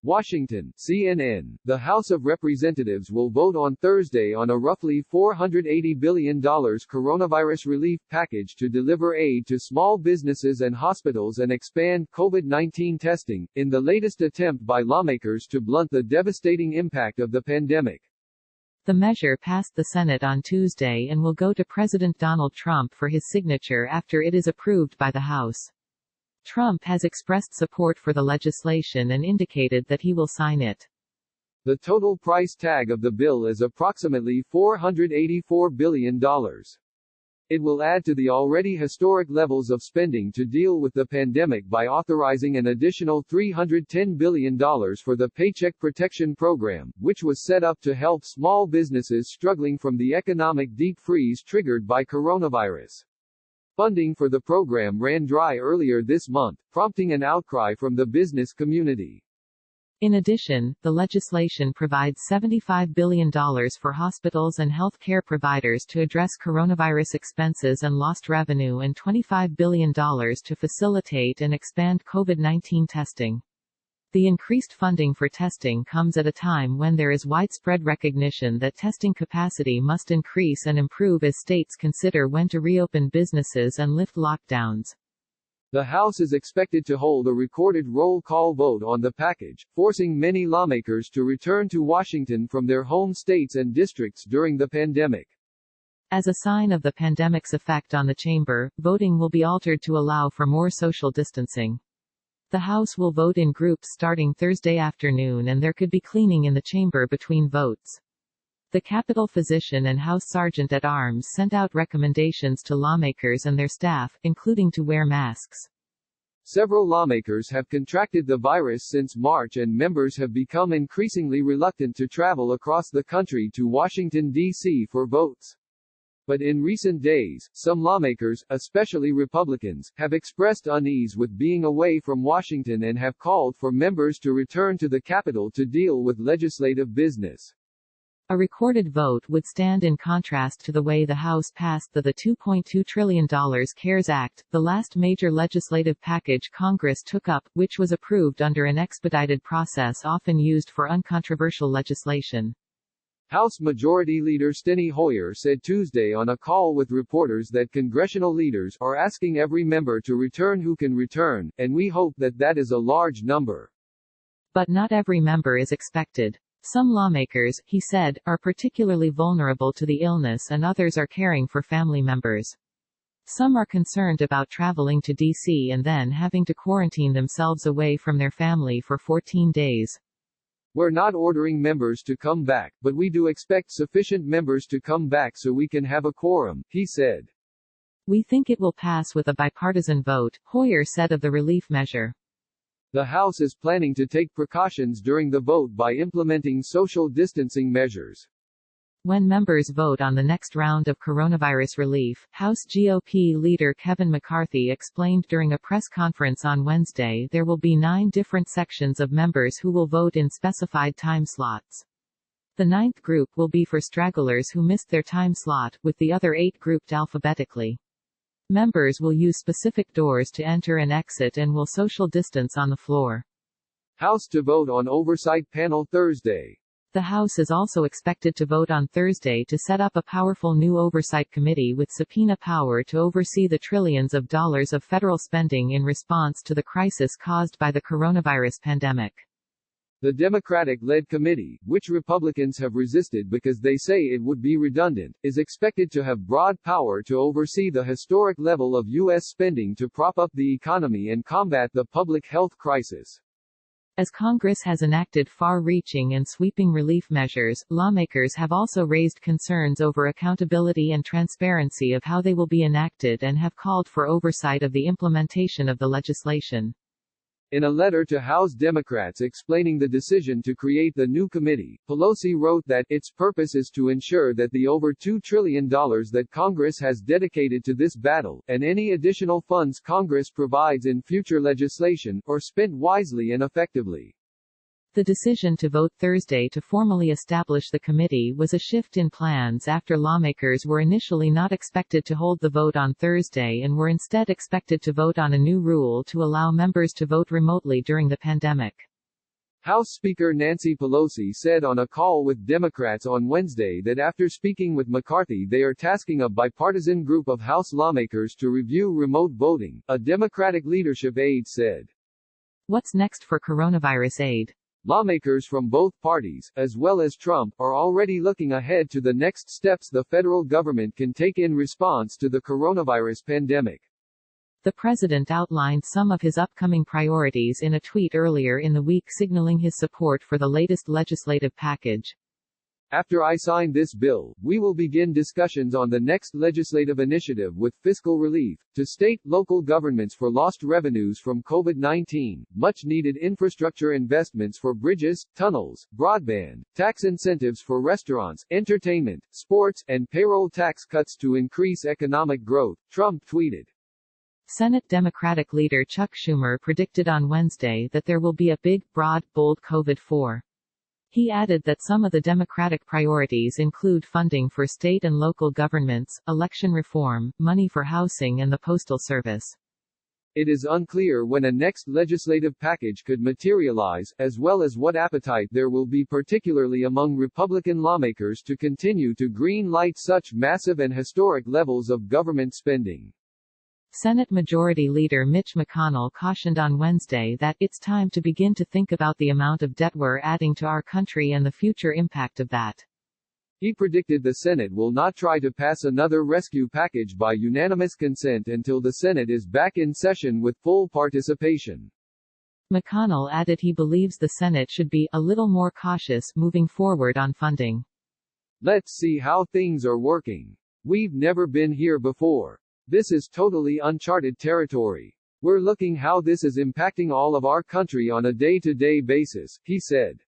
Washington, CNN. The House of Representatives will vote on Thursday on a roughly $480 billion coronavirus relief package to deliver aid to small businesses and hospitals and expand COVID-19 testing, in the latest attempt by lawmakers to blunt the devastating impact of the pandemic. The measure passed the Senate on Tuesday and will go to President Donald Trump for his signature after it is approved by the House. Trump has expressed support for the legislation and indicated that he will sign it. The total price tag of the bill is approximately $484 billion. It will add to the already historic levels of spending to deal with the pandemic by authorizing an additional $310 billion for the Paycheck Protection Program, which was set up to help small businesses struggling from the economic deep freeze triggered by coronavirus. Funding for the program ran dry earlier this month, prompting an outcry from the business community. In addition, the legislation provides $75 billion for hospitals and health care providers to address coronavirus expenses and lost revenue and $25 billion to facilitate and expand COVID-19 testing. The increased funding for testing comes at a time when there is widespread recognition that testing capacity must increase and improve as states consider when to reopen businesses and lift lockdowns. The House is expected to hold a recorded roll call vote on the package, forcing many lawmakers to return to Washington from their home states and districts during the pandemic. As a sign of the pandemic's effect on the chamber, voting will be altered to allow for more social distancing. The House will vote in groups starting Thursday afternoon and there could be cleaning in the chamber between votes. The Capitol Physician and House Sergeant at Arms sent out recommendations to lawmakers and their staff, including to wear masks. Several lawmakers have contracted the virus since March and members have become increasingly reluctant to travel across the country to Washington, D.C. for votes. But in recent days, some lawmakers, especially Republicans, have expressed unease with being away from Washington and have called for members to return to the Capitol to deal with legislative business. A recorded vote would stand in contrast to the way the House passed the $2.2 trillion CARES Act, the last major legislative package Congress took up, which was approved under an expedited process often used for uncontroversial legislation. House Majority Leader Steny Hoyer said Tuesday on a call with reporters that congressional leaders are asking every member to return who can return, and we hope that that is a large number. But not every member is expected. Some lawmakers, he said, are particularly vulnerable to the illness and others are caring for family members. Some are concerned about traveling to D.C. and then having to quarantine themselves away from their family for 14 days. We're not ordering members to come back, but we do expect sufficient members to come back so we can have a quorum, he said. We think it will pass with a bipartisan vote, Hoyer said of the relief measure. The House is planning to take precautions during the vote by implementing social distancing measures. When members vote on the next round of coronavirus relief, House GOP leader Kevin McCarthy explained during a press conference on Wednesday there will be 9 different sections of members who will vote in specified time slots. The 9th group will be for stragglers who missed their time slot, with the other 8 grouped alphabetically. Members will use specific doors to enter and exit and will social distance on the floor. House to vote on oversight panel Thursday. The House is also expected to vote on Thursday to set up a powerful new oversight committee with subpoena power to oversee the trillions of dollars of federal spending in response to the crisis caused by the coronavirus pandemic. The Democratic-led committee, which Republicans have resisted because they say it would be redundant, is expected to have broad power to oversee the historic level of U.S. spending to prop up the economy and combat the public health crisis. As Congress has enacted far-reaching and sweeping relief measures, lawmakers have also raised concerns over accountability and transparency of how they will be enacted and have called for oversight of the implementation of the legislation. In a letter to House Democrats explaining the decision to create the new committee, Pelosi wrote that its purpose is to ensure that the over $2 trillion that Congress has dedicated to this battle, and any additional funds Congress provides in future legislation, are spent wisely and effectively. The decision to vote Thursday to formally establish the committee was a shift in plans after lawmakers were initially not expected to hold the vote on Thursday and were instead expected to vote on a new rule to allow members to vote remotely during the pandemic. House Speaker Nancy Pelosi said on a call with Democrats on Wednesday that after speaking with McCarthy they are tasking a bipartisan group of House lawmakers to review remote voting, a Democratic leadership aide said. What's next for coronavirus aid? Lawmakers from both parties, as well as Trump, are already looking ahead to the next steps the federal government can take in response to the coronavirus pandemic. The president outlined some of his upcoming priorities in a tweet earlier in the week signaling his support for the latest legislative package. After I sign this bill, we will begin discussions on the next legislative initiative with fiscal relief to state, local governments for lost revenues from COVID-19, much-needed infrastructure investments for bridges, tunnels, broadband, tax incentives for restaurants, entertainment, sports, and payroll tax cuts to increase economic growth, Trump tweeted. Senate Democratic leader Chuck Schumer predicted on Wednesday that there will be a big, broad, bold COVID-4. He added that some of the Democratic priorities include funding for state and local governments, election reform, money for housing and the Postal Service. It is unclear when a next legislative package could materialize, as well as what appetite there will be particularly among Republican lawmakers to continue to green-light such massive and historic levels of government spending. Senate Majority Leader Mitch McConnell cautioned on Wednesday that it's time to begin to think about the amount of debt we're adding to our country and the future impact of that. He predicted the Senate will not try to pass another rescue package by unanimous consent until the Senate is back in session with full participation. McConnell added he believes the Senate should be a little more cautious moving forward on funding. Let's see how things are working. We've never been here before. This is totally uncharted territory. We're looking how this is impacting all of our country on a day-to-day basis, he said.